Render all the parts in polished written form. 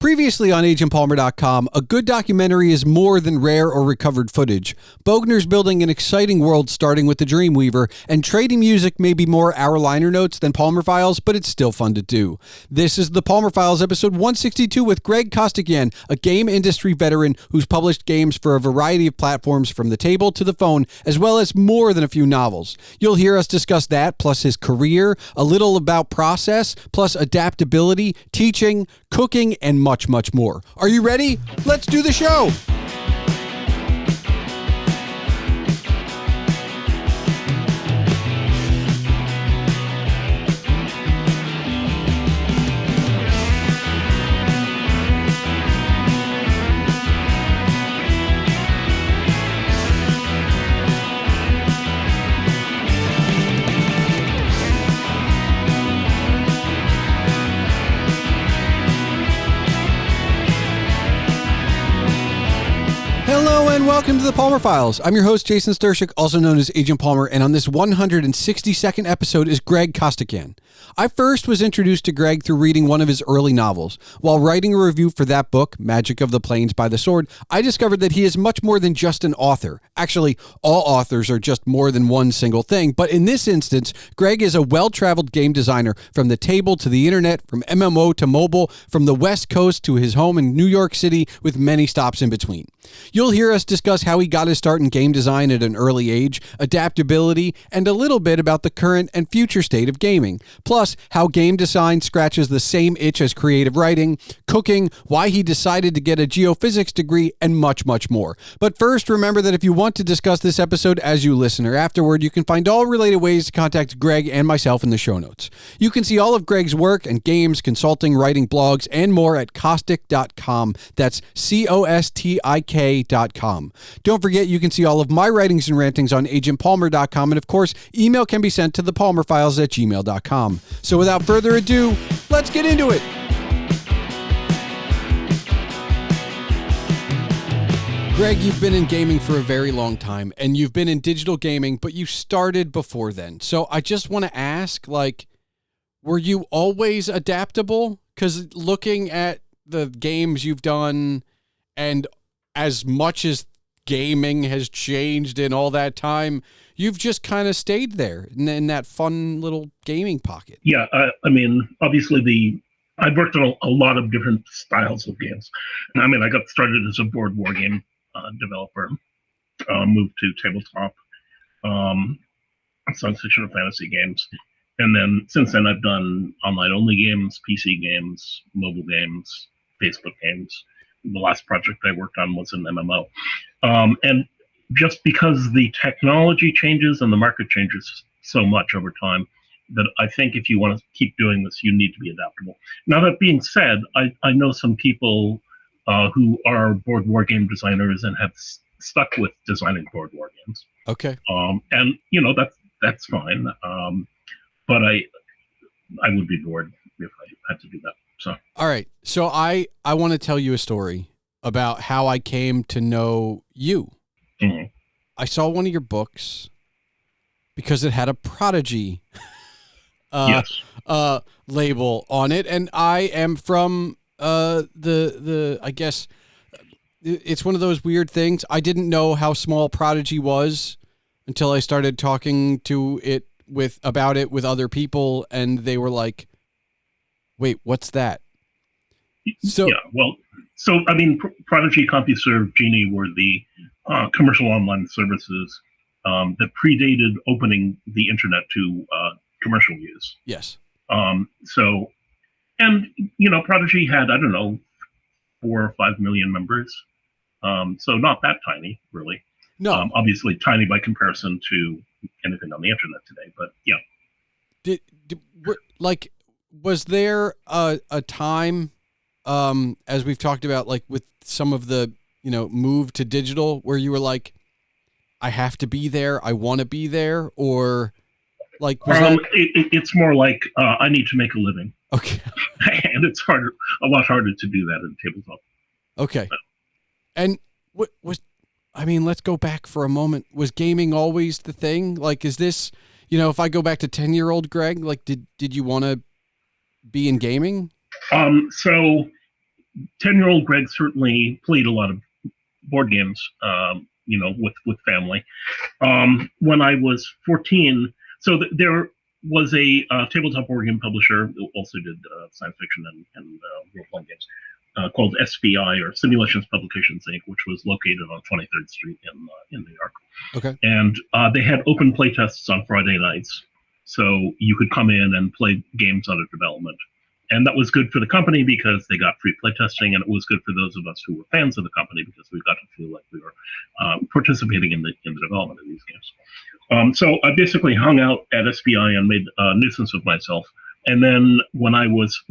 Previously on agentpalmer.com, a good documentary is more than rare or recovered footage. Bogner's building an exciting world starting with the Dreamweaver, and trading music may be more our liner notes than Palmer Files, but it's still fun to do. This is the Palmer Files, episode 162 with Greg Costikyan, a game industry veteran who's published games for a variety of platforms from the table to the phone, as well as more than a few novels. You'll hear us discuss that, plus his career, a little about process, plus adaptability, teaching, cooking, and much more. Are you ready? Let's do the show! Hello and welcome to the Palmer Files. I'm your host, Jason Stershik, also known as Agent Palmer, and on this 162nd episode is Greg Costikyan. I first was introduced to Greg through reading one of his early novels. While writing a review for that book, Magic of the Plains by the Sword, I discovered that he is much more than just an author. Actually, all authors are just more than one single thing, but in this instance, Greg is a well-traveled game designer from the table to the internet, from MMO to mobile, from the West Coast to his home in New York City, with many stops in between. You'll hear us discuss how he got his start in game design at an early age, adaptability, and a little bit about the current and future state of gaming. Plus, how game design scratches the same itch as creative writing, cooking, why he decided to get a geophysics degree, and much more. But first, remember that if you want to discuss this episode as you listen or afterward, you can find all related ways to contact Greg and myself in the show notes. You can see all of Greg's work and games, consulting, writing, blogs, and more at Costik.com. That's COSTIK.com. Don't forget, you can see all of my writings and rantings on agentpalmer.com, and of course, email can be sent to thepalmerfiles@gmail.com. So without further ado, let's get into it. Greg, you've been in gaming for a very long time, and you've been in digital gaming, but you started before then. So I just want to ask, were you always adaptable? Because looking at the games you've done, and as much as gaming has changed in all that time, you've just kind of stayed there in that fun little gaming pocket. Yeah, obviously I've worked on a lot of different styles of games. I got started as a board war game developer, moved to tabletop, science fiction or fantasy games. And then since then I've done online-only games, PC games, mobile games, Facebook games. The last project I worked on was an MMO. And just because the technology changes and the market changes so much over time, that I think if you want to keep doing this, you need to be adaptable. Now, that being said, I know some people who are board war game designers and have stuck with designing board war games. Okay. And, that's fine. But I would be bored if I had to do that. So. All right. So I want to tell you a story about how I came to know you. Mm-hmm. I saw one of your books because it had a Prodigy label on it, and I am from I guess it's one of those weird things. I didn't know how small Prodigy was until I started talking about it with other people, and they were like, "Wait, what's that?" So yeah, Prodigy, CompuServe, Genie were the commercial online services that predated opening the internet to commercial use. Yes. Prodigy had, 4 or 5 million members. So not that tiny, really. No. Obviously tiny by comparison to anything on the internet today, but yeah. Was there a time, as we've talked about, with some of the, move to digital, where you were like, I have to be there, I want to be there, or it's more like I need to make a living. Okay. And it's a lot harder to do that in tabletop. Okay. And let's go back for a moment. Was gaming always the thing? Is this, if I go back to 10-year-old Greg, did you want to be in gaming? So 10-year-old Greg certainly played a lot of board games, with family. When I was 14, so there was a tabletop board game publisher who also did science fiction and role-playing games called SPI, or Simulations Publications Inc., which was located on 23rd Street in New York. Okay. And they had open play tests on Friday nights. So you could come in and play games under development. And that was good for the company because they got free playtesting, and it was good for those of us who were fans of the company because we got to feel like we were participating in the development of these games. So I basically hung out at SPI and made a nuisance of myself. And then when I was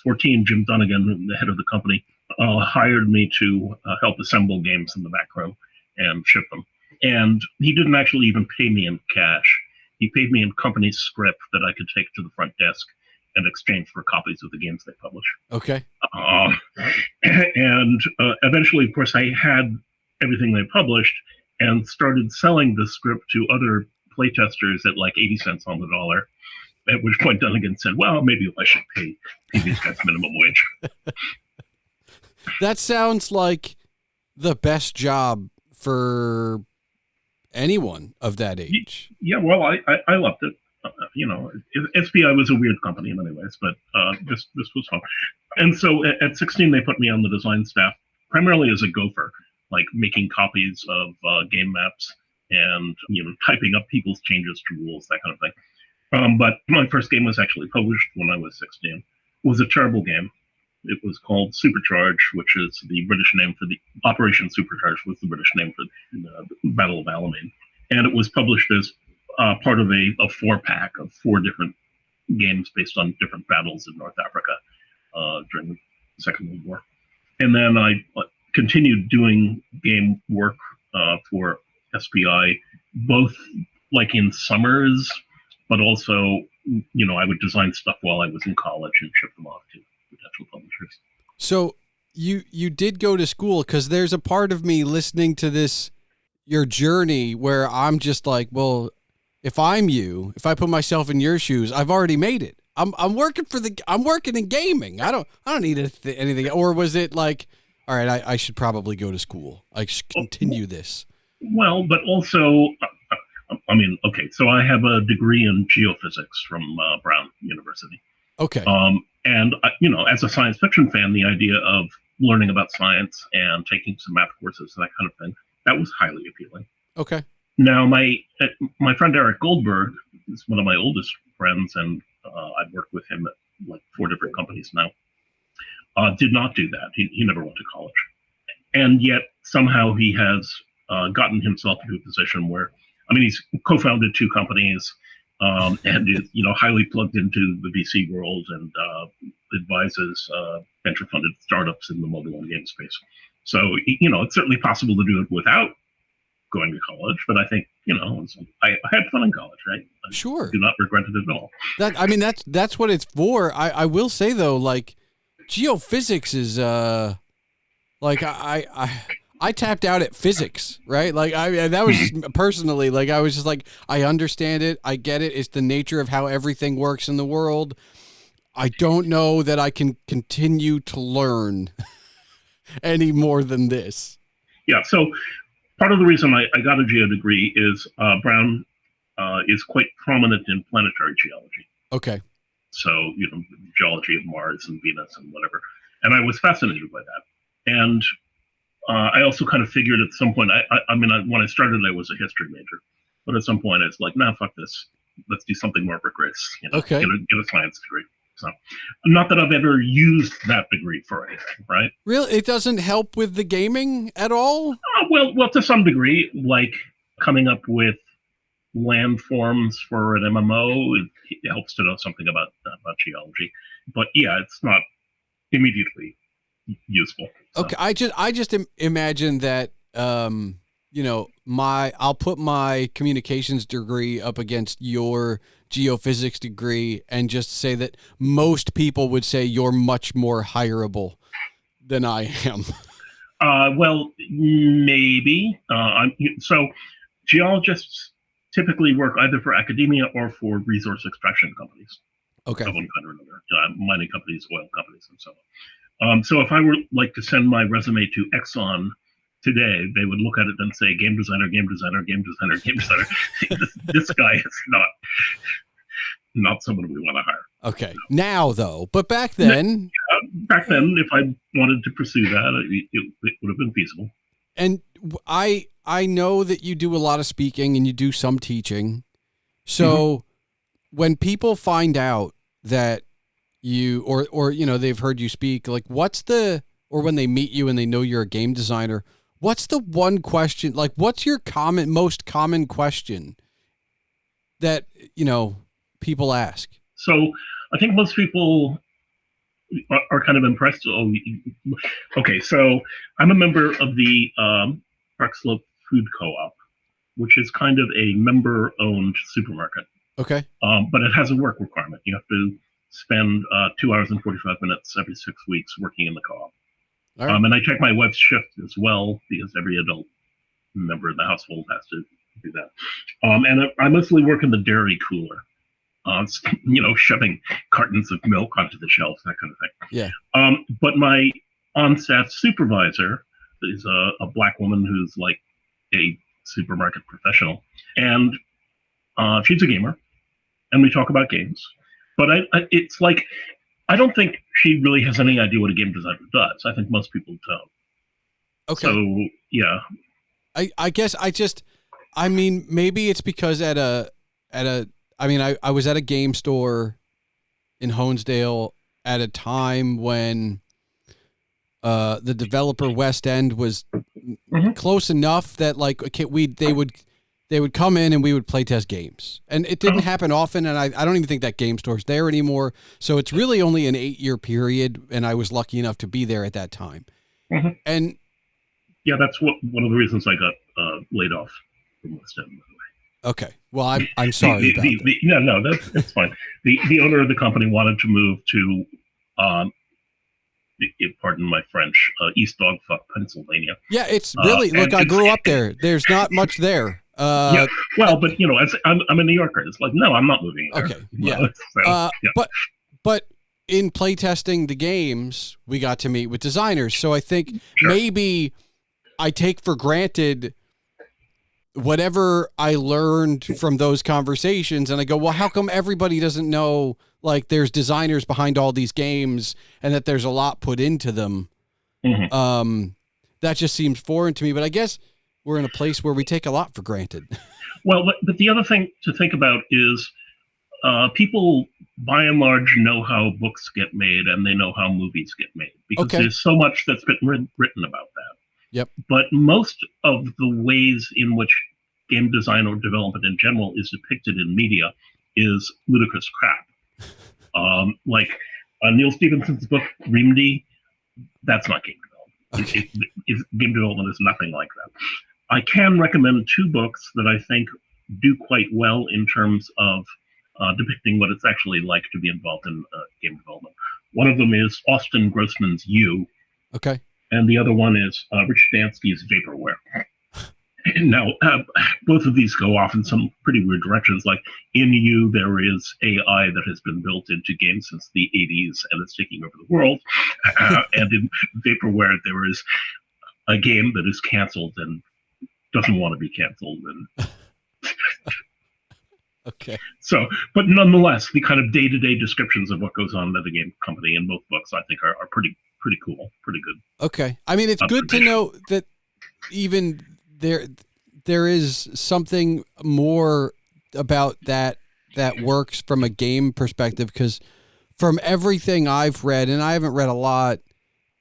14, Jim Dunnigan, the head of the company, hired me to help assemble games in the back room and ship them. And he didn't actually even pay me in cash. He paid me in company script that I could take to the front desk and exchange for copies of the games they publish. Okay. And eventually, of course, I had everything they published and started selling the script to other playtesters at like 80 cents on the dollar. At which point Dunnigan said, well, maybe I should pay these guys minimum wage. That sounds like the best job for anyone of that age. Yeah, well, I loved it. SPI was a weird company in many ways, but this was fun. And so at 16, they put me on the design staff, primarily as a gopher, like making copies of game maps and typing up people's changes to rules, that kind of thing. But my first game was actually published when I was 16. It was a terrible game. It was called Supercharge, which is the British name for the Operation Supercharge, was the British name for the Battle of Alamein. And it was published as part of a 4-pack of 4 different games based on different battles in North Africa during the Second World War. And then I continued doing game work for SPI, both like in summers, but also, I would design stuff while I was in college and ship them off to potential publishers. So you did go to school, because there's a part of me listening to your journey where I'm just like, well, if I put myself in your shoes, I've already made it. I'm working in gaming. I don't need anything. Or was it like, all right, I should probably go to school. I should continue this. Well, but also, okay, so I have a degree in geophysics from Brown University. Okay. And as a science fiction fan, the idea of learning about science and taking some math courses and that kind of thing, that was highly appealing. Okay. Now, my friend Eric Goldberg is one of my oldest friends, and I've worked with him at like 4 different companies now. Did not do that. He never went to college, and yet somehow he has gotten himself into a position where, he's co-founded 2 companies, and is highly plugged into the VC world and advises venture-funded startups in the mobile and game space. So it's certainly possible to do it without going to college, but I think I had fun in college, right? Sure. I do not regret it at all. That's what it's for. I will say though, like, geophysics is like I tapped out at physics, right? Like that was just personally, like, I was just like, I understand it, I get it. It's the nature of how everything works in the world. I don't know that I can continue to learn any more than this. Yeah. So part of the reason I got a geo degree is Brown is quite prominent in planetary geology. Okay. So, geology of Mars and Venus and whatever. And I was fascinated by that. And I also kind of figured at some point, when I started, I was a history major. But at some point, it's like, nah, fuck this. Let's do something more rigorous. Okay. Get a science degree. So, not that I've ever used that degree for anything, right? Really? It doesn't help with the gaming at all? Well, to some degree, like coming up with landforms for an MMO, it helps to know something about geology. But yeah, it's not immediately useful. So. Okay, I just imagine that I'll put my communications degree up against your geophysics degree and just say that most people would say you're much more hireable than I am. Well, maybe. So geologists typically work either for academia or for resource extraction companies. Okay. Of one kind or another. Mining companies, oil companies, and so So if I were like to send my resume to Exxon today, they would look at it and say, game designer, game designer, game designer, game designer. this guy is not someone we want to hire. Okay. Now, though, but back then... Back then, if I wanted to pursue that, it would have been feasible. And I know that you do a lot of speaking and you do some teaching. So when people find out that you, or you know, they've heard you speak, like or when they meet you and they know you're a game designer, what's the one question, like what's your most common question that, you know, people ask? So I think most people are kind of impressed. Okay, so I'm a member of the Park Slope Food Co-op, which is kind of a member-owned supermarket. Okay. But it has a work requirement. You have to spend 2 hours and 45 minutes every 6 weeks working in the co-op. All right. And I check my wife's shift as well, because every adult member in the household has to do that. And I mostly work in the dairy cooler. You know, shoving cartons of milk onto the shelves, that kind of thing. Yeah. But my on-staff supervisor is a black woman who's like a supermarket professional, and she's a gamer, and we talk about games. But it's like, I don't think she really has any idea what a game designer does. I think most people don't. Okay. So yeah. I guess I mean, maybe it's because I was at a game store in Honesdale at a time when the developer West End was close enough that like, okay, they would come in and we would play test games, and it didn't happen often. And I don't even think that game store's there anymore. So it's really only an 8-year period. And I was lucky enough to be there at that time. And yeah, that's one of the reasons I got laid off from West End. Okay. Well, I'm sorry about that. No, that's fine. The owner of the company wanted to move to, pardon my French, East Dogfuck, Pennsylvania. Yeah, it's really, look, I grew up there. There's not much there. Yeah, well, but you know, I'm a New Yorker. It's like, no, I'm not moving there. Okay, yeah. So, yeah. But in playtesting the games, we got to meet with designers. So I think maybe I take for granted whatever I learned from those conversations, and I go, well, how come everybody doesn't know, like, there's designers behind all these games and that there's a lot put into them? That just seems foreign to me, but I guess we're in a place where we take a lot for granted. Well, but the other thing to think about is people, by and large, know how books get made and they know how movies get made, because there's so much that's been written about that. Yep. But most of the ways in which game design or development in general is depicted in media is ludicrous crap. Like Neil Stephenson's book, Reamdy, that's not game development. Okay. Game development is nothing like that. I can recommend 2 books that I think do quite well in terms of depicting what it's actually like to be involved in game development. One of them is Austin Grossman's You. Okay. And the other one is Rich Dansky's Vaporware. Now, both of these go off in some pretty weird directions. Like, in You, there is AI that has been built into games since the 80s and it's taking over the world. And in Vaporware, there is a game that is canceled and doesn't want to be canceled. And okay. So, but nonetheless, the kind of day-to-day descriptions of what goes on at a game company in both books, I think, are pretty cool, pretty good. Okay. I mean, it's good to know that even there is something more about that works from a game perspective, because from everything I've read, and I haven't read a lot,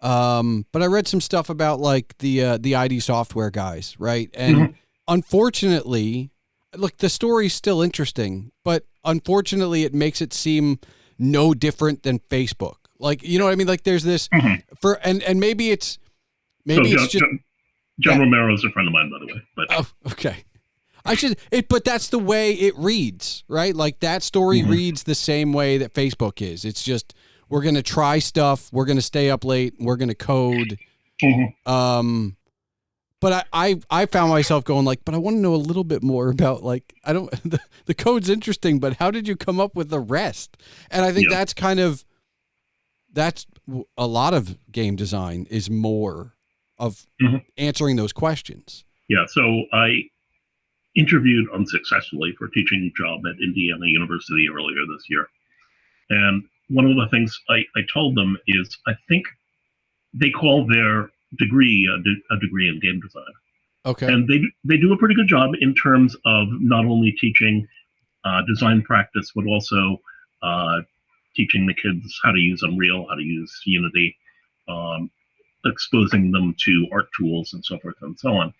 but I read some stuff about like the ID Software guys, right? And unfortunately, look, the story's still interesting, but unfortunately it makes it seem no different than Facebook. Like, you know what I mean? Like, there's this and maybe it's just John Romero's a friend of mine, by the way. But okay, but that's the way it reads, right? Like, that story reads the same way that Facebook is. It's just, we're gonna try stuff, we're gonna stay up late, we're gonna code. But I found myself going like, but I want to know a little bit more about, like, I don't the code's interesting, but how did you come up with the rest? And I think that's kind of that's a lot of game design is more of answering those questions. Yeah. So I interviewed unsuccessfully for a teaching job at Indiana University earlier this year. And one of the things I told them is I think they call their degree a degree in game design. Okay. And they do a pretty good job in terms of not only teaching design practice, but also teaching the kids how to use Unreal, how to use Unity, exposing them to art tools and so forth and so on.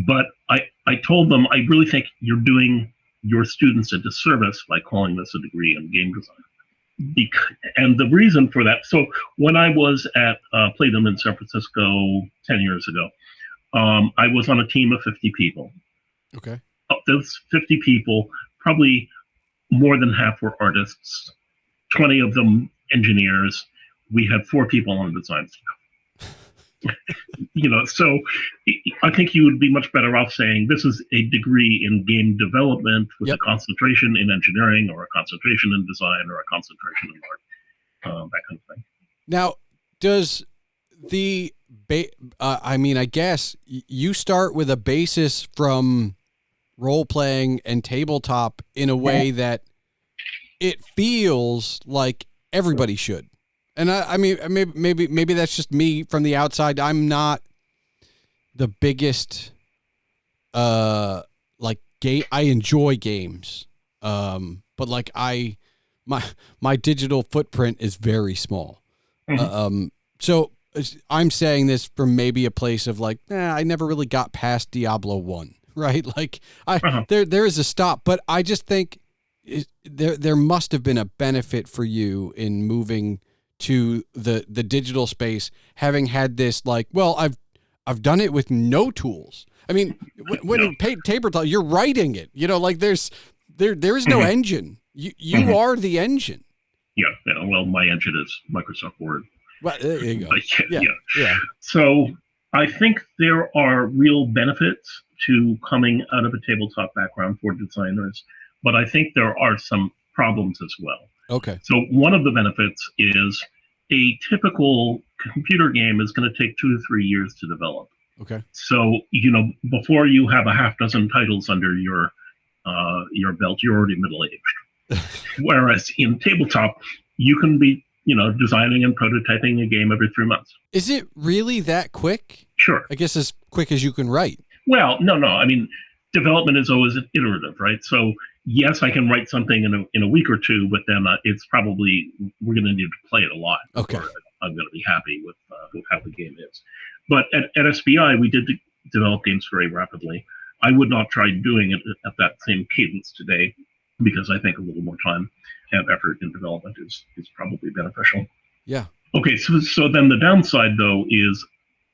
But I told them, I really think you're doing your students a disservice by calling this a degree in game design. And the reason for that, so when I was at Playdom in San Francisco 10 years ago, I was on a team of 50 people. Okay. Of those 50 people, probably more than half were artists, 20 of them engineers. We had 4 people on the design staff. So I think you would be much better off saying this is a degree in game development with a concentration in engineering, or a concentration in design, or a concentration in art, that kind of thing. Now, does the I guess you start with a basis from role playing and tabletop in a way that it feels like everybody should. And I mean, maybe that's just me from the outside. I'm not the biggest, game. I enjoy games. But like my digital footprint is very small. So I'm saying this from maybe a place of like, I never really got past Diablo 1, right? Like there is a stop, but I just think there must have been a benefit for you in moving to the digital space, having had this like, well, I've done it with no tools. I mean, when you pay tabletop, you're writing it, like there is no engine. You are the engine. Yeah. Well, my engine is Microsoft Word. Well, there you go. Yeah. So I think there are real benefits to coming out of a tabletop background for designers, but I think there are some problems as well. Okay. So one of the benefits is a typical computer game is going to take 2 to 3 years to develop. Okay. So, before you have a half dozen titles under your belt, you're already middle-aged. Whereas in tabletop, you can be, designing and prototyping a game every 3 months. Is it really that quick? Sure. I guess as quick as you can write. Well, no. I mean, development is always iterative, right? So yes, I can write something in a week or 2, but then it's probably, we're going to need to play it a lot. Okay. I'm going to be happy with how the game is. But at SBI, we did develop games very rapidly. I would not try doing it at that same cadence today, because I think a little more time and effort in development is probably beneficial. Yeah. Okay. So then the downside, though, is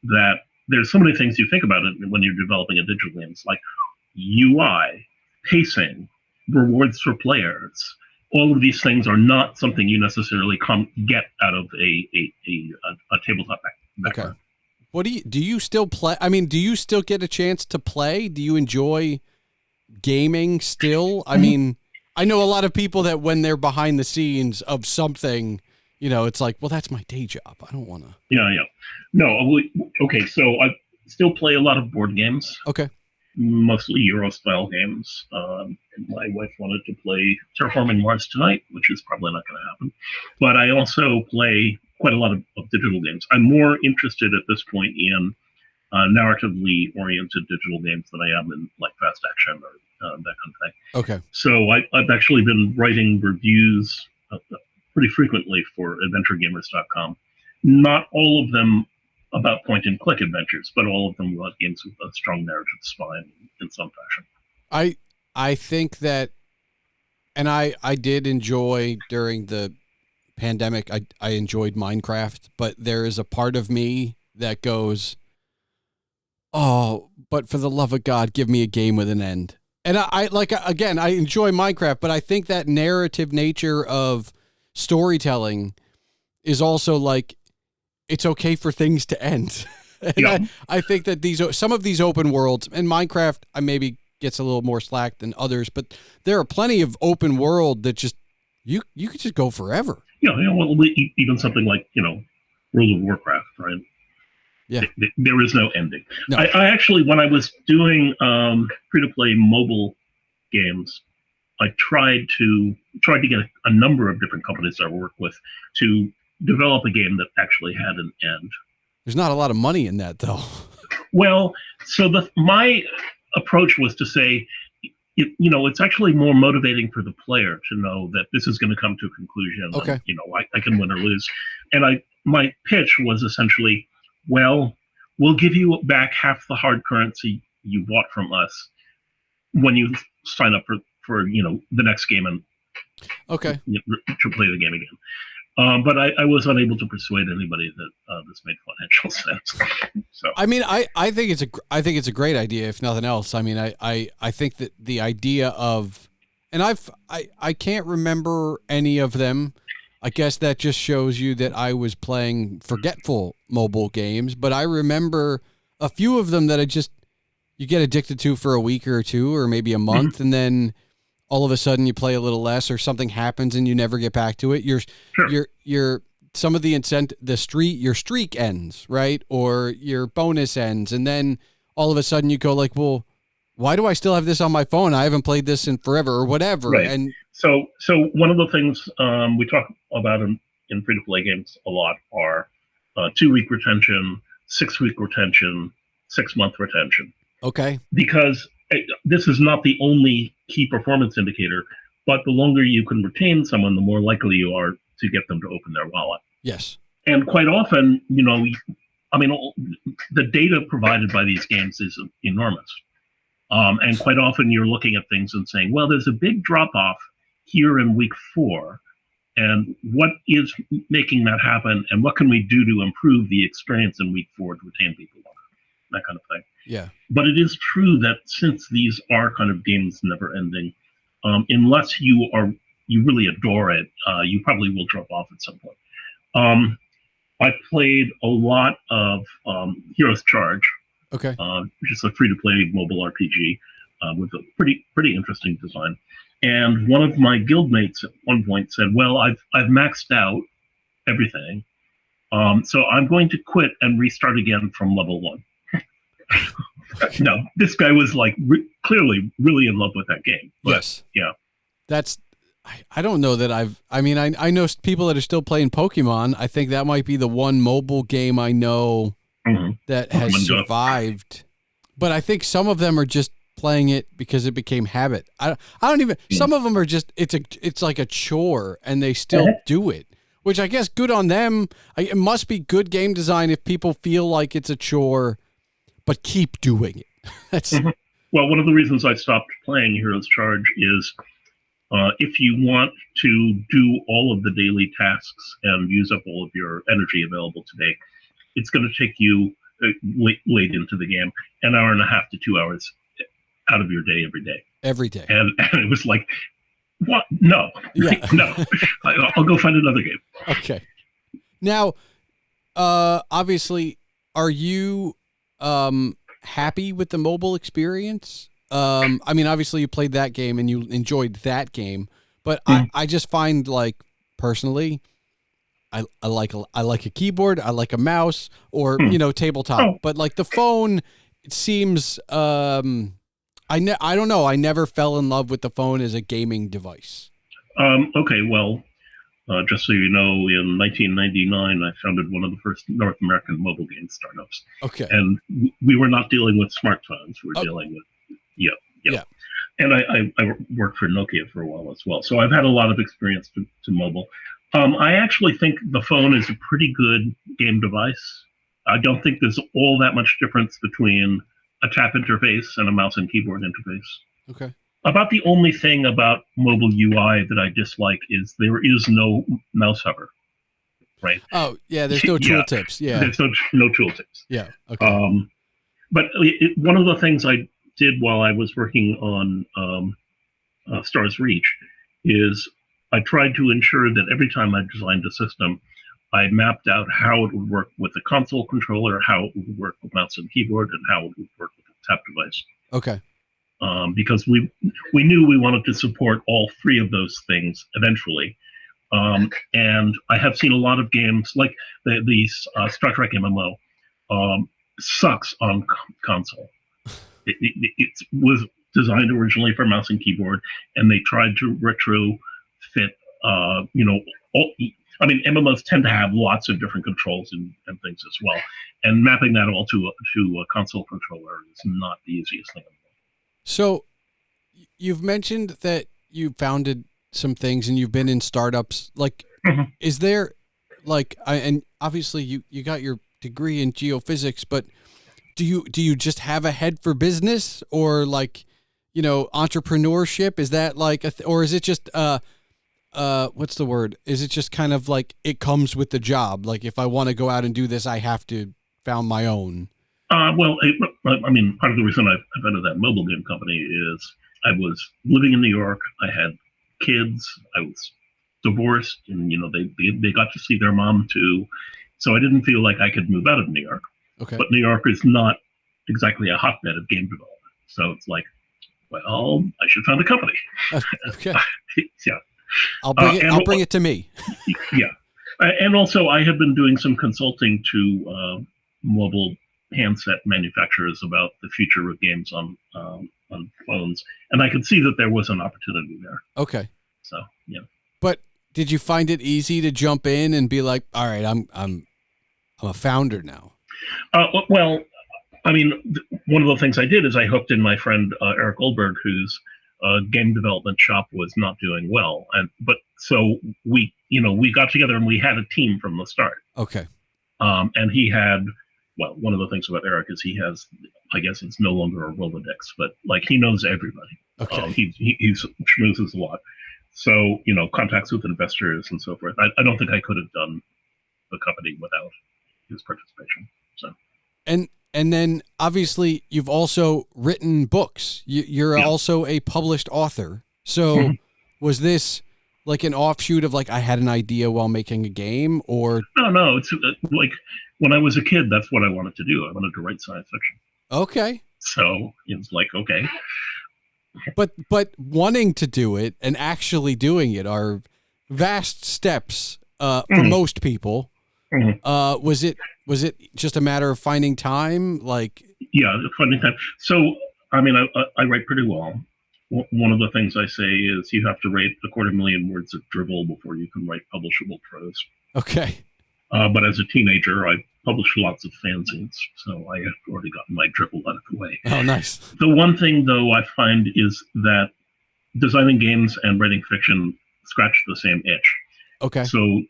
that there's so many things you think about it when you're developing a digital game. It's like UI, pacing, rewards for players. All of these things are not something you necessarily get out of a tabletop background. Okay. What do you still play? I mean, do you still get a chance to play? Do you enjoy gaming still? I mean, I know a lot of people that when they're behind the scenes of something, it's like, well, that's my day job. I don't want to. Yeah. No. Okay. So I still play a lot of board games. Okay. Mostly Euro-style games. My wife wanted to play Terraforming Mars tonight, which is probably not going to happen. But I also play quite a lot of digital games. I'm more interested at this point in narratively oriented digital games than I am in like fast action or that kind of thing. Okay. So I've actually been writing reviews pretty frequently for AdventureGamers.com. Not all of them about point-and-click adventures, but all of them about games with a strong narrative spine in some fashion. I think that, and I did enjoy during the pandemic, I enjoyed Minecraft, but there is a part of me that goes, oh, but for the love of God, give me a game with an end. And I enjoy Minecraft, but I think that narrative nature of storytelling is also like, it's okay for things to end. And I think that some of these open worlds, and Minecraft maybe gets a little more slack than others, but there are plenty of open world that just, you could just go forever. even something like World of Warcraft, right? Yeah. There is no ending. No. I actually, when I was doing free-to-play mobile games, I tried to get a number of different companies I work with to develop a game that actually had an end. There's not a lot of money in that, though. Well, so my approach was to say, it's actually more motivating for the player to know that this is going to come to a conclusion. Okay. And, I can win or lose. And my pitch was essentially, well, we'll give you back half the hard currency you bought from us when you sign up for the next game and to play the game again. But I was unable to persuade anybody that this made financial sense. So I mean, I think it's a great idea, if nothing else. I mean, I think that the idea of, and I can't remember any of them. I guess that just shows you that I was playing forgetful mobile games, but I remember a few of them that you get addicted to for a week or two, or maybe a month, and then all of a sudden you play a little less, or something happens and you never get back to it. You're some of your streak ends, right? Or your bonus ends. And then all of a sudden you go like, well, why do I still have this on my phone? I haven't played this in forever or whatever. Right. And so one of the things we talk about in free-to-play games a lot are 2-week retention, 6-week retention, 6-month retention. Okay. Because this is not the only key performance indicator, but the longer you can retain someone, the more likely you are to get them to open their wallet. Yes. And quite often, the data provided by these games is enormous. And quite often you're looking at things and saying, well, there's a big drop-off here in week 4. And what is making that happen? And what can we do to improve the experience in week 4 to retain people longer? That kind of thing. Yeah. But it is true that since these are kind of games never ending, unless you really adore it, you probably will drop off at some point. I played a lot of Heroes Charge, okay, which is a free-to-play mobile RPG with a pretty interesting design. And one of my guildmates at one point said, "Well, I've maxed out everything, so I'm going to quit and restart again from level 1." No, this guy was like clearly really in love with that game. But, yes. Yeah. That's, I don't know that I know people that are still playing Pokemon. I think that might be the one mobile game I know that has survived. But I think some of them are just playing it because it became habit. I don't even, some of them are just, it's like a chore and they still do it, which I guess good on them. It must be good game design if people feel like it's a chore but keep doing it. That's Well, one of the reasons I stopped playing Heroes Charge is if you want to do all of the daily tasks and use up all of your energy available today, it's going to take you late into the game, an hour and a half to 2 hours out of your day every day. Every day. And it was like, what? No. Yeah. No. I'll go find another game. Okay. Now, obviously, are you happy with the mobile experience? I mean, obviously you played that game and you enjoyed that game, but I just find, like, personally, I like a keyboard, I like a mouse, or tabletop. But like the phone, it seems I don't know. I never fell in love with the phone as a gaming device. Okay, well, just so you know, in 1999, I founded one of the first North American mobile game startups. Okay. And we were not dealing with smartphones. We were dealing with, yeah. And I worked for Nokia for a while as well. So I've had a lot of experience to mobile. I actually think the phone is a pretty good game device. I don't think there's all that much difference between a tap interface and a mouse and keyboard interface. Okay. About the only thing about mobile UI that I dislike is there is no mouse hover, right? Oh, yeah, there's no tooltips. Yeah. There's no tooltips. Yeah, okay. But one of the things I did while I was working on Stars Reach is I tried to ensure that every time I designed a system, I mapped out how it would work with the console controller, how it would work with mouse and keyboard, and how it would work with the tap device. Okay. Because we knew we wanted to support all three of those things eventually. And I have seen a lot of games like the Star Trek MMO sucks on console. It was designed originally for mouse and keyboard, and they tried to retrofit, MMOs tend to have lots of different controls and things as well, and mapping that all to a console controller is not the easiest thing in the world. So, you've mentioned that you founded some things and you've been in startups. Like, is there, like, and obviously you got your degree in geophysics, but do you just have a head for business, or like, entrepreneurship? Is that like or is it just what's the word? Is it just kind of like it comes with the job? Like, if I want to go out and do this, I have to found my own. Part of the reason I've entered that mobile game company is I was living in New York. I had kids. I was divorced, and they got to see their mom too. So I didn't feel like I could move out of New York. Okay. But New York is not exactly a hotbed of game development. So it's like, well, I should found a company. Okay. Yeah. I'll bring it to me. Yeah. And also, I have been doing some consulting to mobile handset manufacturers about the future of games on phones, and I could see that there was an opportunity there. Okay. So yeah. But did you find it easy to jump in and be like, all right, I'm a founder now? Well, one of the things I did is I hooked in my friend Eric Goldberg, whose game development shop was not doing well, so we got together and we had a team from the start. Okay. And he had, one of the things about Eric is he has, I guess it's no longer a Rolodex, but like he knows everybody. Okay. He schmoozes a lot. So, contacts with investors and so forth. I don't think I could have done the company without his participation. So. And then obviously you've also written books. You're also a published author. So was this like an offshoot of like, I had an idea while making a game, or? No, it's like when I was a kid, that's what I wanted to do. I wanted to write science fiction. Okay. So it's like, okay. But wanting to do it and actually doing it are vast steps for most people. Was it just a matter of finding time? Like, yeah, finding time. So, I write pretty well. One of the things I say is you have to write 250,000 words of dribble before you can write publishable prose. Okay. But as a teenager, I published lots of fanzines, so I had already gotten my dribble out of the way. Oh, nice. The one thing, though, I find is that designing games and writing fiction scratch the same itch. Okay. So,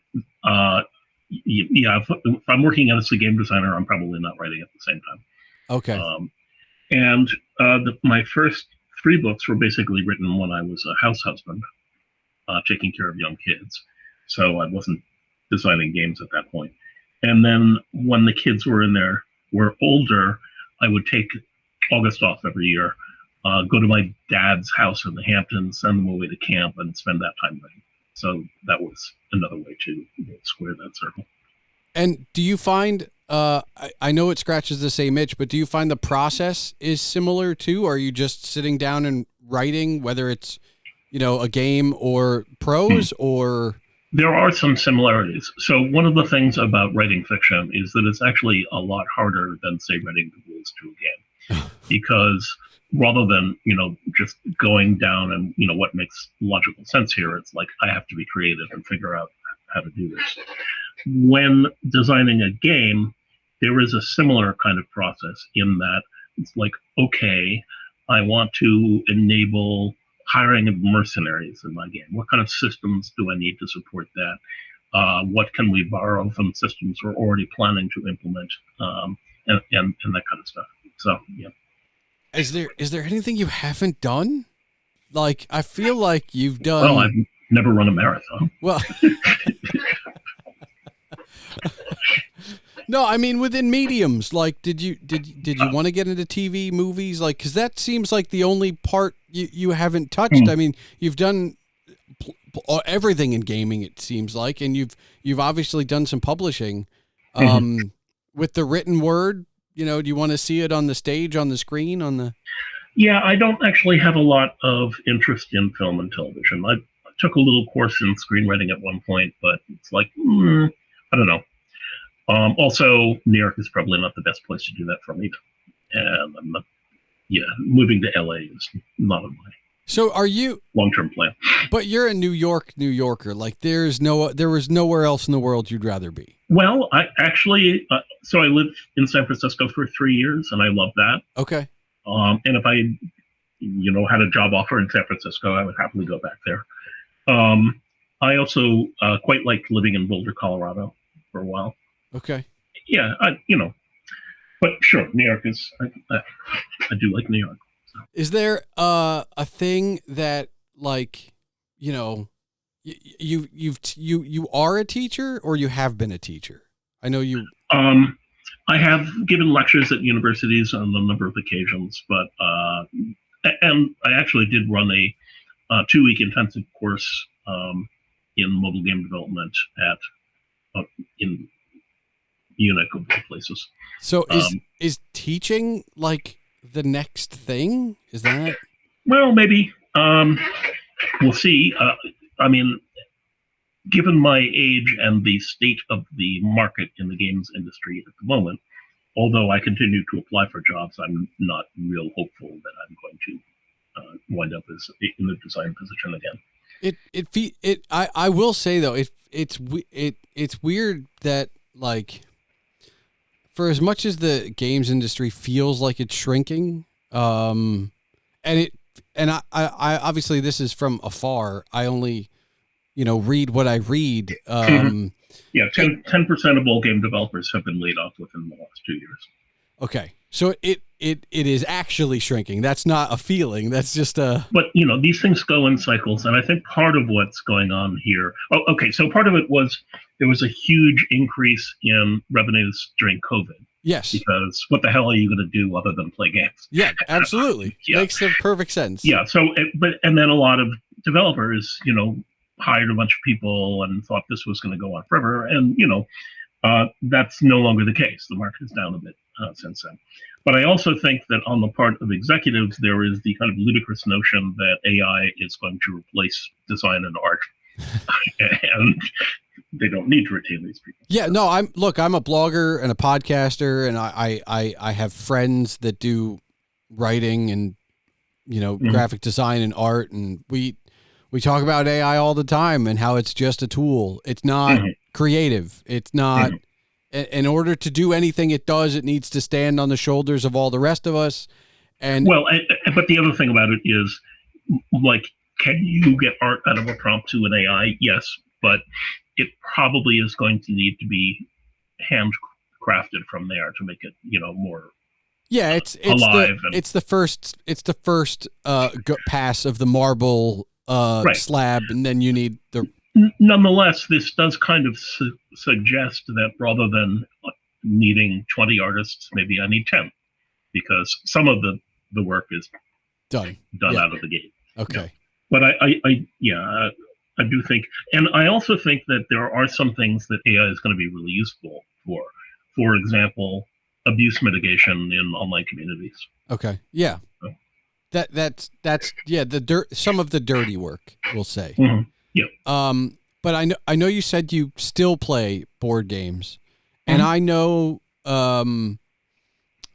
if I'm working as a game designer, I'm probably not writing at the same time. Okay. My first 3 books were basically written when I was a house husband, taking care of young kids. So I wasn't designing games at that point. And then when the kids were older, I would take August off every year, go to my dad's house in the Hamptons, send them away to camp, and spend that time writing. So that was another way to square that circle. And do you find, I know it scratches the same itch, but do you find the process is similar too? Or are you just sitting down and writing, whether it's, a game or prose or? There are some similarities. So one of the things about writing fiction is that it's actually a lot harder than, say, writing the rules to a game. Because rather than, just going down and, what makes logical sense here, it's like I have to be creative and figure out how to do this. When designing a game, there is a similar kind of process in that it's like, okay, I want to enable hiring of mercenaries in my game. What kind of systems do I need to support that? What can we borrow from systems we're already planning to implement, and that kind of stuff. So, yeah. Is there anything you haven't done? Like, I feel like you've done. Well, I've never run a marathon. Well, no, I mean within mediums. Like, did you want to get into TV, movies? Like, because that seems like the only part you haven't touched. I mean, you've done everything in gaming. It seems like, and you've obviously done some publishing. With the written word, do you want to see it on the stage, on the screen, on the? Yeah, I don't actually have a lot of interest in film and television. took a little course in screenwriting at one point, but it's like, I don't know. Also, New York is probably not the best place to do that for me. And I'm not, moving to LA is not on my So are you long-term plan. But you're a New Yorker. Like there was nowhere else in the world you'd rather be. Well, I actually, so I lived in San Francisco for 3 years, and I love that. Okay. And if I, had a job offer in San Francisco, I would happily go back there. I also quite liked living in Boulder, Colorado for a while. Okay. Yeah, but sure, New York is, I do like New York. So. Is there a thing that like, you are a teacher or you have been a teacher? I know you. I have given lectures at universities on a number of occasions, but and I actually did run a 2-week intensive course in mobile game development in Munich, of all places. So is teaching like the next thing? Is that? Well, maybe. We'll see. I mean, given my age and the state of the market in the games industry at the moment, although I continue to apply for jobs, I'm not real hopeful that I'm going to wind up in the design position again. I will say though, it's weird that like, for as much as the games industry feels like it's shrinking, and I obviously this is from afar. I only, read what I read. Yeah, 10% of all game developers have been laid off within the last 2 years. Okay, so it is actually shrinking. That's not a feeling. That's just a. But these things go in cycles, and I think part of what's going on here. Oh, okay. So part of it was there was a huge increase in revenues during COVID. Yes. Because what the hell are you going to do other than play games? Yeah, absolutely. Makes perfect sense. Yeah. So, and then a lot of developers, hired a bunch of people and thought this was going to go on forever, and that's no longer the case. The market is down a bit since then. But I also think that on the part of executives, there is the kind of ludicrous notion that AI is going to replace design and art, and they don't need to retain these people. Yeah, no, I'm a blogger and a podcaster, and I have friends that do writing and graphic design and art, and we talk about AI all the time and how it's just a tool. It's not creative. It's not. In order to do anything it does, it needs to stand on the shoulders of all the rest of us. And but the other thing about it is, like, can you get art out of a prompt to an AI? Yes, but it probably is going to need to be handcrafted from there to make it, more. Yeah, it's alive. It's the first pass of the marble slab, and then you need the. Nonetheless, this does kind of suggest that rather than needing 20 artists, maybe I need 10, because some of the work is done out of the gate. Okay. But I do think, and I also think that there are some things that AI is going to be really useful for. For example, abuse mitigation in online communities. Okay. Yeah. So. That's some of the dirty work, we'll say. Mm-hmm. Yeah. But I know you said you still play board games, and I know, and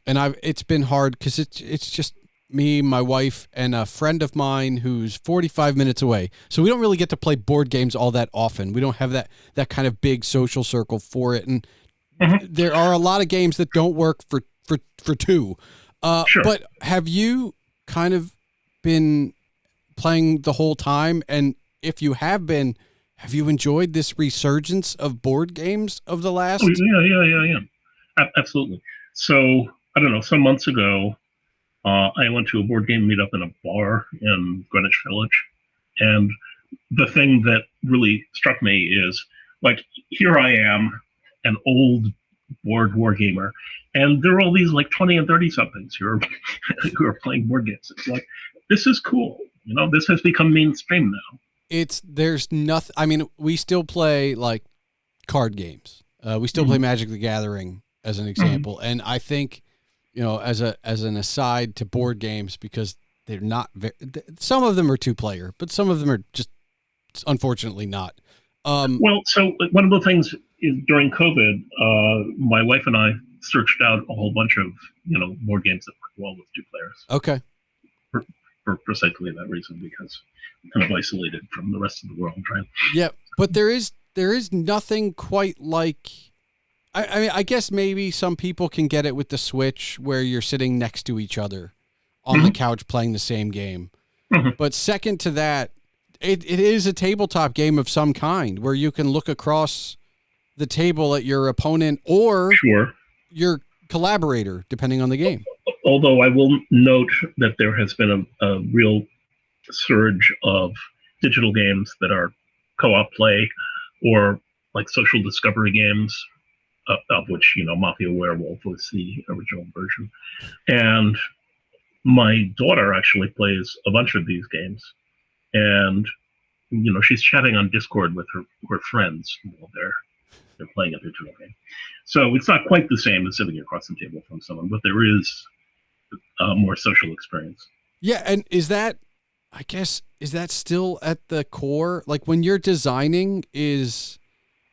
it's been hard because it's just me, my wife, and a friend of mine who's 45 minutes away. So we don't really get to play board games all that often. We don't have that kind of big social circle for it, and there are a lot of games that don't work for two. Sure. But have you kind of been playing the whole time? And if you have been, have you enjoyed this resurgence of board games of the last? Oh, yeah. Absolutely. So, I don't know, some months ago, I went to a board game meetup in a bar in Greenwich Village. And the thing that really struck me is, like, here I am, an old board war gamer, and there are all these like 20 and 30 somethings who are playing board games. It's like, this is cool. This has become mainstream now. There's nothing. I mean, we still play like card games. We still play Magic the Gathering as an example. And I think, as an aside to board games, because they're not some of them are 2-player, but some of them are just unfortunately not. Well, so one of the things is during COVID, my wife and I searched out a whole bunch of, board games that work well with two players. Okay. For precisely that reason, because I'm kind of isolated from the rest of the world, right? Yeah, but there is nothing quite like. I mean, I guess maybe some people can get it with the Switch, where you're sitting next to each other on the couch playing the same game. But second to that, it is a tabletop game of some kind where you can look across the table at your opponent or your collaborator, depending on the game. Although I will note that there has been a real surge of digital games that are co-op play or like social discovery games, of which, Mafia Werewolf was the original version. And my daughter actually plays a bunch of these games. And, she's chatting on Discord with her friends while they're playing a digital game. So it's not quite the same as sitting across the table from someone, but there is a more social experience. Yeah, and is that still at the core? Like when you're designing, is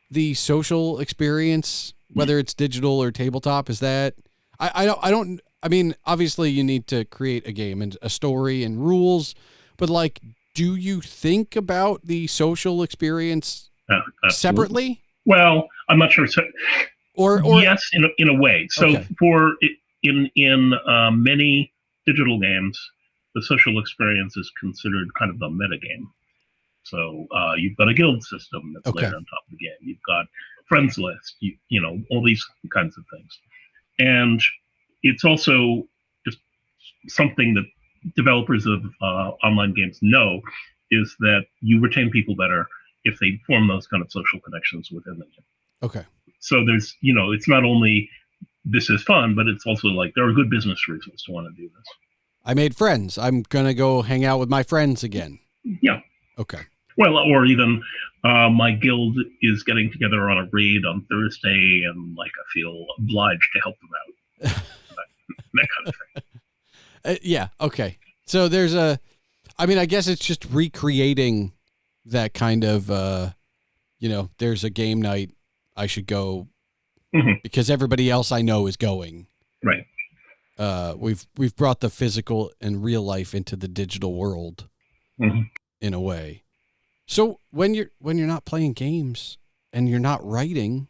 the social experience, whether it's digital or tabletop, is that I mean, obviously you need to create a game and a story and rules, but like, do you think about the social experience separately? Well, I'm not sure. Or yes, in a way. So in many digital games, the social experience is considered kind of the meta game. So you've got a guild system that's layered on top of the game. You've got friends list, all these kinds of things. And it's also just something that developers of online games know is that you retain people better if they form those kind of social connections within the game. Okay. So there's, it's not only this is fun, but it's also like there are good business reasons to want to do this. I made friends. I'm going to go hang out with my friends again. Yeah. Okay. Well, or even my guild is getting together on a raid on Thursday, and like I feel obliged to help them out. that kind of thing. Yeah. Okay. So there's I guess it's just recreating that kind of, there's a game night. I should go because everybody else I know is going. Right. We've brought the physical and real life into the digital world in a way. So when you're not playing games and you're not writing,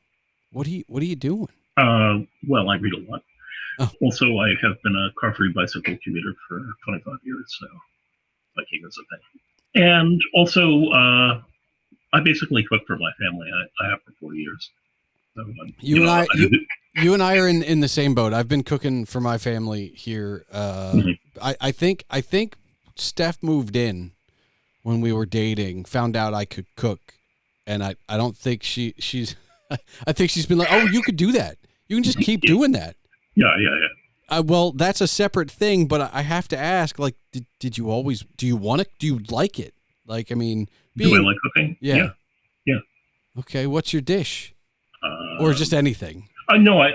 what are you doing? Well, I read a lot. Oh. Also, I have been a car-free bicycle commuter for 25 years, so biking is a thing. And also, I basically cook for my family. I have for 40 years. So, you and I are in the same boat. I've been cooking for my family here. I think Steph moved in when we were dating, found out I could cook, and I don't think she's I think she's been like, oh, you could do that. You can just keep doing that. Yeah. Well, that's a separate thing, but I have to ask, like, did you always, do you like it? Like, I mean, do I like cooking? Yeah. Okay. What's your dish? Or just anything? No, I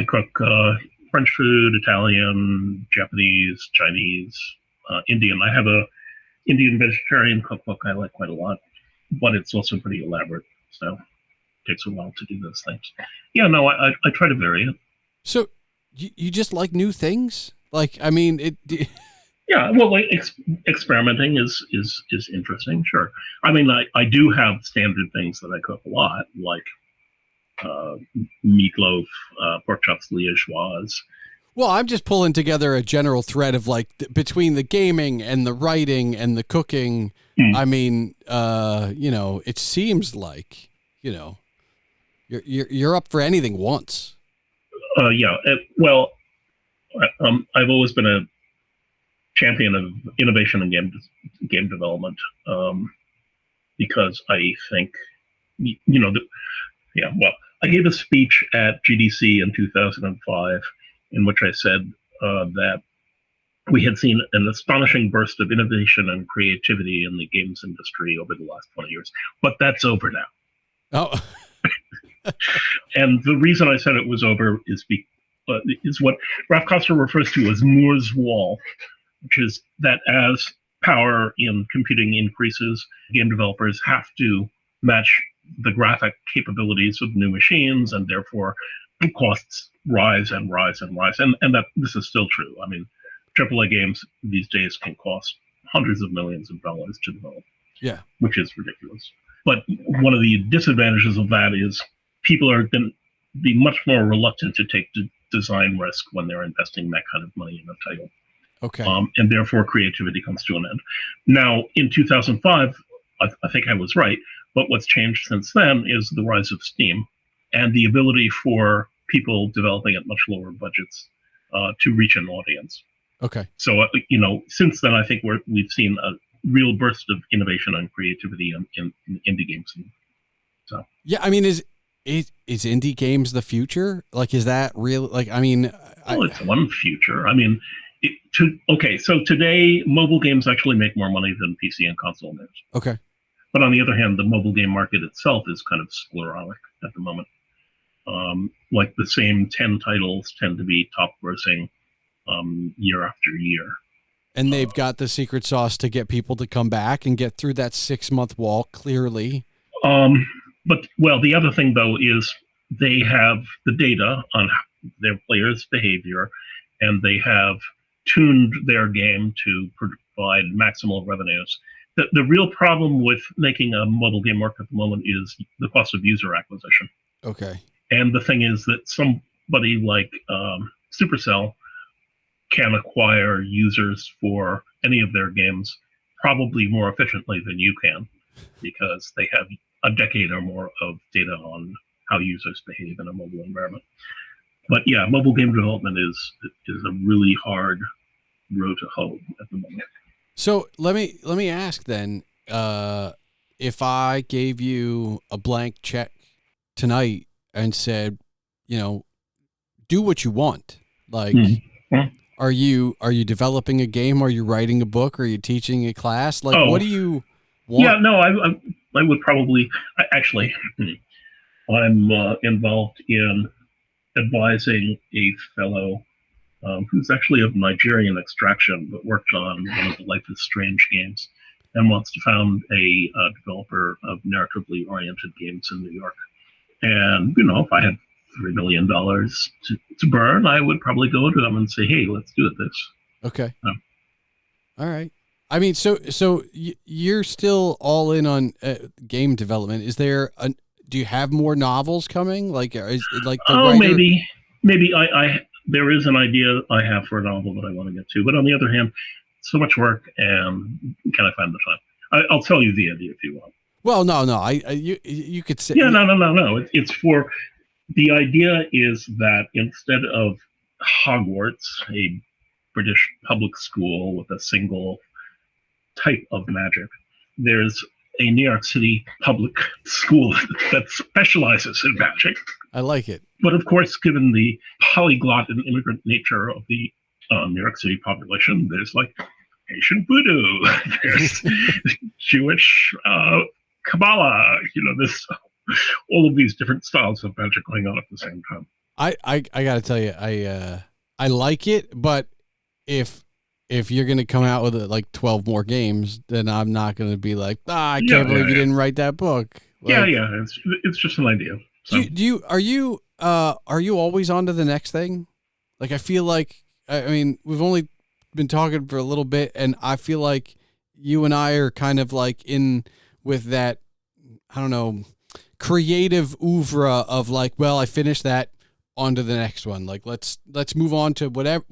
cook French food, Italian, Japanese, Chinese, Indian. I have a Indian vegetarian cookbook I like quite a lot, but it's also pretty elaborate, so it takes a while to do those things. Yeah, no, I try to vary it. So you just like new things? Like, I mean, it. Yeah, well, like experimenting is interesting. Sure. I mean, I do have standard things that I cook a lot, like meatloaf, pork chops liégeoise. Well, I'm just pulling together a general thread of like between the gaming and the writing and the cooking. I mean, it seems like, you're up for anything once. Yeah. Well, I've always been a champion of innovation in game development, because I think, well, I gave a speech at GDC in 2005 in which I said that we had seen an astonishing burst of innovation and creativity in the games industry over the last 20 years, but that's over now. Oh. And the reason I said it was over is what Ralph Koster refers to as Moore's Law, which is that as power in computing increases, game developers have to match the graphic capabilities of new machines, and therefore costs rise and rise and rise. And that this is still true. I mean, AAA games these days can cost hundreds of millions of dollars to develop. Yeah. Which is ridiculous. But one of the disadvantages of that is people are going to be much more reluctant to take design risk when they're investing that kind of money in a title. Okay. And therefore creativity comes to an end. Now, in 2005, I think I was right, but what's changed since then is the rise of Steam and the ability for people developing at much lower budgets to reach an audience. Okay. So, since then, I think we've seen a real burst of innovation and creativity in indie games. So, yeah, I mean, is indie games the future? Like, is that real? Like, I mean, it's one future. I mean, so today mobile games actually make more money than PC and console games. Okay. But on the other hand, the mobile game market itself is kind of sclerotic at the moment. Like the same 10 titles tend to be top grossing year after year. And they've got the secret sauce to get people to come back and get through that 6-month wall, clearly. But the other thing, though, is they have the data on their players' behavior, and they have tuned their game to provide maximal revenues. The real problem with making a mobile game work at the moment is the cost of user acquisition. Okay. And the thing is that somebody like Supercell can acquire users for any of their games probably more efficiently than you can, because they have a decade or more of data on how users behave in a mobile environment. But yeah, mobile game development is a really hard row to hoe at the moment. So let me ask then, if I gave you a blank check tonight and said, do what you want, like, are you developing a game? Are you writing a book? Are you teaching a class? Like, what do you want? Yeah, no, I would probably, actually, I'm involved in advising a fellow who's actually of Nigerian extraction, but worked on one of the Life is Strange games and wants to found a developer of narratively oriented games in New York. And, if I had $3 million to burn, I would probably go to them and say, hey, let's do this. Okay. All right. I mean, so you're still all in on game development. Is there do you have more novels coming? Like, is like the writer? maybe I there is an idea I have for a novel that I want to get to, but on the other hand, so much work, and can I find the time? I'll tell you the idea if you want. Well, no, you could say. Yeah, no. It's for, the idea is that instead of Hogwarts, a British public school with a single type of magic, there's a New York City public school that specializes in magic. I like it. But of course, given the polyglot and immigrant nature of the New York City population, there's like Haitian voodoo, there's Jewish Kabbalah, there's all of these different styles of magic going on at the same time. I got to tell you, I like it, but if you're going to come out with like 12 more games, then I'm not going to be like, I can't believe you didn't write that book. Like, yeah. It's just an idea. So. Are you always on to the next thing? Like, I feel like, I mean, we've only been talking for a little bit, and I feel like you and I are kind of like in with that, I don't know, creative oeuvre of like, well, I finished that, on to the next one. Like, let's move on to whatever.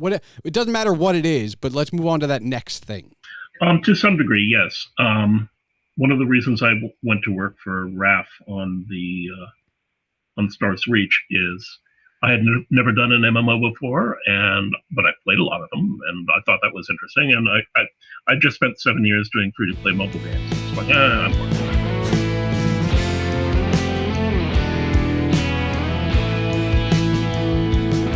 It doesn't matter what it is, but let's move on to that next thing. To some degree, yes. One of the reasons I went to work for RAF on Star's Reach is I had never done an MMO before, but I played a lot of them, and I thought that was interesting. And I just spent 7 years doing free-to-play mobile games. It's like, I'm working on it.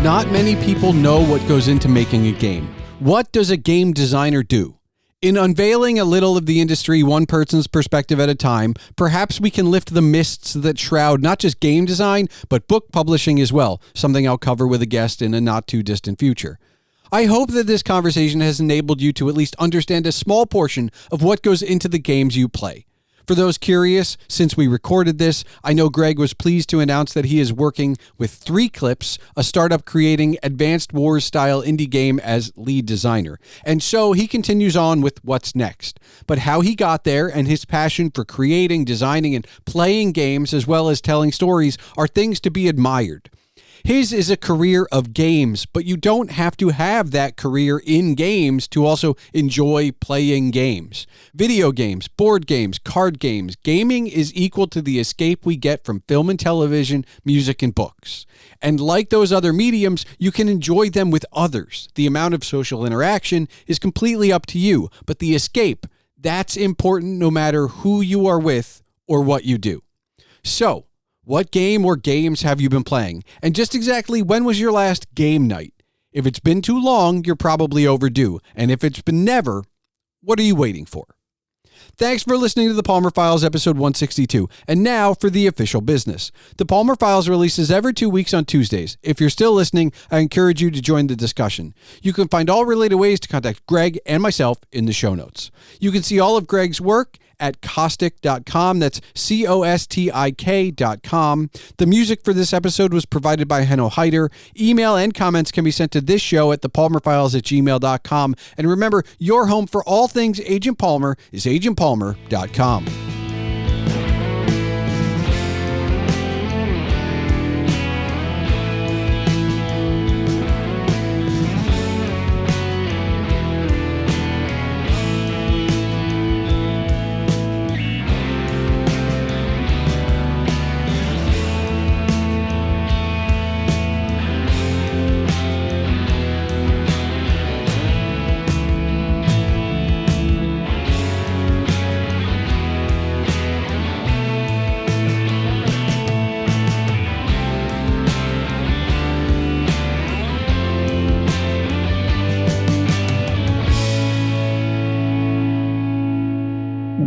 Not many people know what goes into making a game. What does a game designer do? In unveiling a little of the industry, one person's perspective at a time, perhaps we can lift the mists that shroud not just game design, but book publishing as well, something I'll cover with a guest in a not too distant future. I hope that this conversation has enabled you to at least understand a small portion of what goes into the games you play. For those curious, since we recorded this, I know Greg was pleased to announce that he is working with 3 Clips, a startup creating Advanced Wars-style indie game as lead designer. And so he continues on with what's next. But how he got there and his passion for creating, designing, and playing games as well as telling stories are things to be admired. His is a career of games, but you don't have to have that career in games to also enjoy playing games. Video games, board games, card games, gaming is equal to the escape we get from film and television, music, and books. And like those other mediums, you can enjoy them with others. The amount of social interaction is completely up to you, but the escape, that's important no matter who you are with or what you do. So, what game or games have you been playing? And just exactly when was your last game night? If it's been too long, you're probably overdue. And if it's been never, what are you waiting for? Thanks for listening to the Palmer Files episode 162. And now for the official business. The Palmer Files releases every 2 weeks on Tuesdays. If you're still listening, I encourage you to join the discussion. You can find all related ways to contact Greg and myself in the show notes. You can see all of Greg's work at Costik.com. That's COSTIK.com. The music for this episode was provided by Henno Heitur. Email and comments can be sent to this show at thepalmerfiles@gmail.com. And remember, your home for all things Agent Palmer is agentpalmer.com.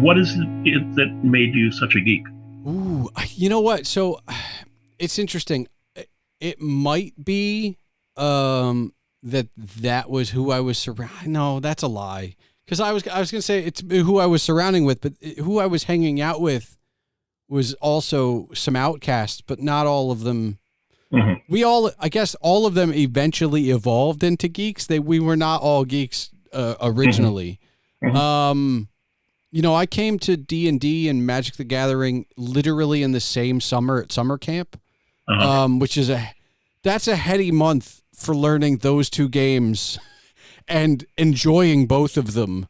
What is it that made you such a geek? Ooh, you know what? So it's interesting. It might be that was who I was surrounding. No, that's a lie. Because I was going to say it's who I was surrounding with, but who I was hanging out with was also some outcasts, but not all of them. Mm-hmm. I guess all of them eventually evolved into geeks. We were not all geeks originally. Mm-hmm. Mm-hmm. You know, I came to D&D and Magic the Gathering literally in the same summer at summer camp, which is that's a heady month for learning those 2 games and enjoying both of them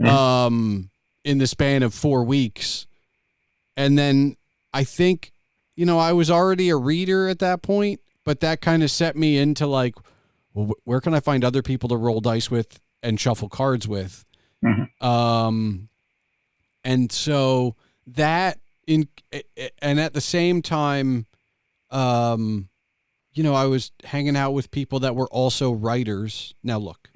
in the span of 4 weeks. And then I think, you know, I was already a reader at that point, but that kind of set me into like, well, where can I find other people to roll dice with and shuffle cards with? Mm-hmm. And so that and at the same time, you know, I was hanging out with people that were also writers. Now look,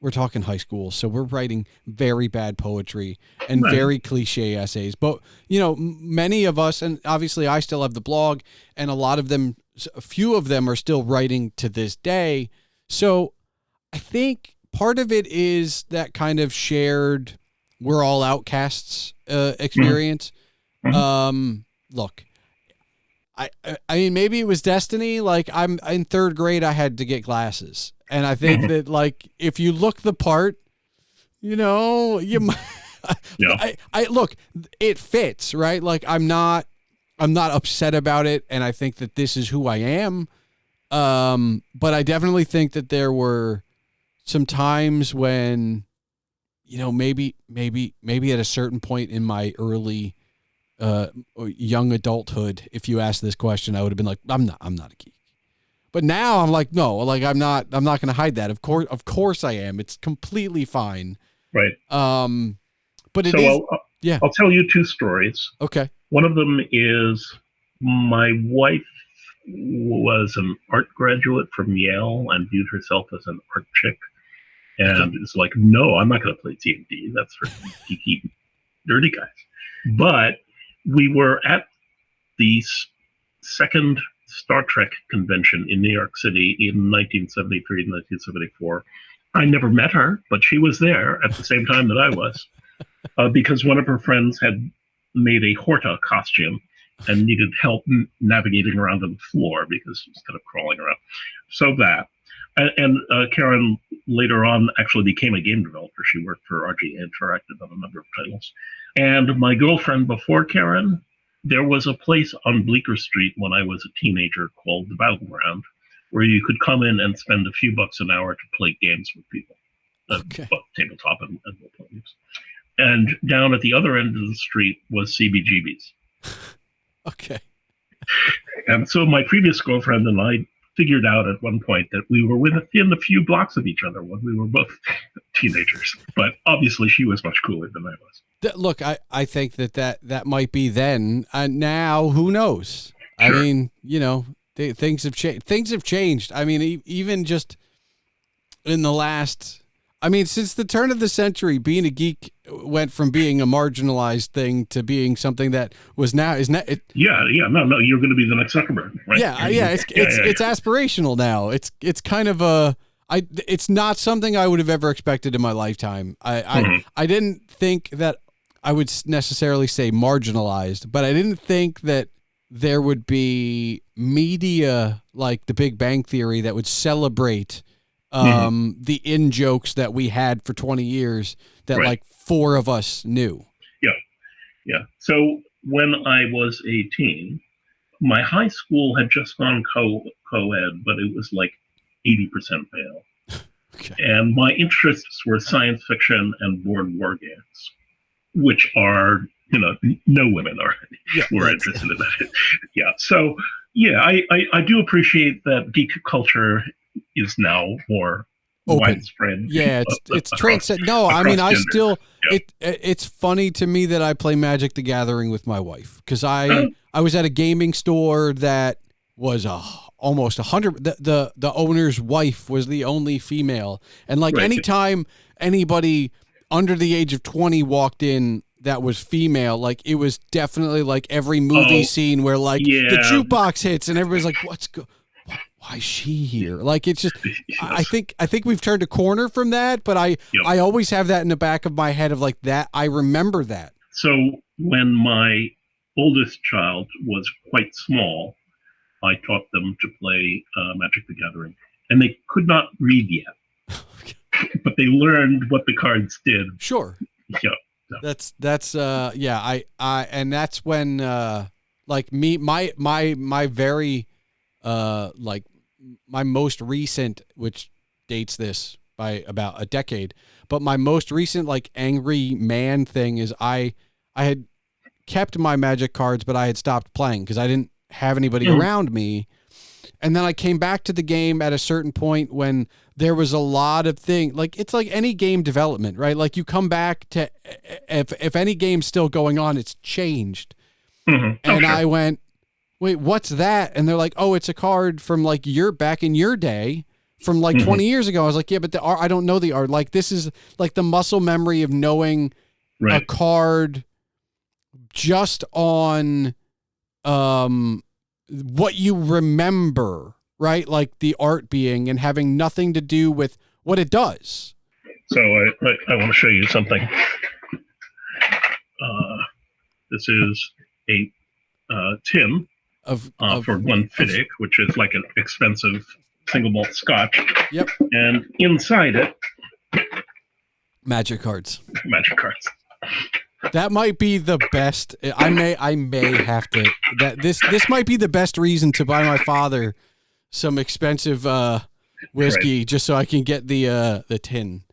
we're talking high school, so we're writing very bad poetry and very cliche essays. But, you know, many of us, and obviously I still have the blog, and a few of them are still writing to this day. So I think part of it is that kind of shared we're all outcasts experience. Mm-hmm. Look, I mean, maybe it was destiny. Like I'm in 3rd grade, I had to get glasses. And I think that like, if you look the part, you know, you might, I look, it fits, right? Like I'm not upset about it. And I think that this is who I am. But I definitely think that there were some times when, you know, maybe at a certain point in my early young adulthood, if you asked this question, I would have been like, I'm not a geek. But now I'm like, no, like I'm not going to hide that. Of course I am. It's completely fine. Right. But it is. I'll tell you 2 stories. Okay. One of them is my wife was an art graduate from Yale and viewed herself as an art chick. And it's like, no, I'm not going to play D&D. That's for geeky, dirty guys. But we were at the second Star Trek convention in New York City in 1973 and 1974. I never met her, but she was there at the same time that I was, because one of her friends had made a Horta costume and needed help navigating around on the floor because she was kind of crawling around. So that. And Karen later on actually became a game developer. She worked for RGA Interactive on a number of titles. And my girlfriend before Karen, there was a place on Bleecker Street when I was a teenager called the Battleground, where you could come in and spend a few bucks an hour to play games with people, both tabletop and role playing games. And down at the other end of the street was CBGB's. Okay. And so my previous girlfriend and I figured out at one point that we were within a few blocks of each other when we were both teenagers. But obviously she was much cooler than I was. Look, I think that might be then. Now, who knows? Sure. I mean, things have changed. Things have changed. I mean, even just in the last, since the turn of the century, being a geek went from being a marginalized thing to being something that was now is not. No, you're going to be the next Zuckerberg, right? It's aspirational now. It's kind of it's not something I would have ever expected in my lifetime. I didn't think that I would necessarily say marginalized, but I didn't think that there would be media like The Big Bang Theory that would celebrate the in-jokes that we had for 20 years that like four of us knew. Yeah. So when I was 18, my high school had just gone co-ed, but it was like 80% male. Okay. And my interests were science fiction and board war games, which are, no women were interested in that. Yeah. So, I do appreciate that geek culture is now more open. Widespread. Yeah, it's transcendent. No, I still it's funny to me that I play Magic the Gathering with my wife because I was at a gaming store that was almost 100. The owner's wife was the only female, and anytime anybody under the age of 20 walked in that was female, like it was definitely like every movie scene where the jukebox hits and everybody's like, why is she here? Like it's just, I think we've turned a corner from that, but I always have that in the back of my head of like that. I remember that. So when my oldest child was quite small, I taught them to play Magic the Gathering, and they could not read yet, but they learned what the cards did. Sure. Yeah. That's and that's when my very my most recent, which dates this by about a decade, but my most recent angry man thing is I had kept my Magic cards, but I had stopped playing because I didn't have anybody around me. And then I came back to the game at a certain point when there was a lot of things. It's like any game development, right? Like you come back to, if any game's still going on, it's changed. And I went, wait, what's that? And they're like, oh, it's a card from back in your day from 20 years ago. I was like, yeah, but the art, I don't know the art. Like this is like the muscle memory of knowing a card just on, what you remember, right? Like the art being and having nothing to do with what it does. So I want to show you something. This is a tin for one Fiddick, which is like an expensive single malt scotch. Yep. And inside it, Magic cards. That might be the best. I may have to. This might be the best reason to buy my father some expensive whiskey just so I can get the tin.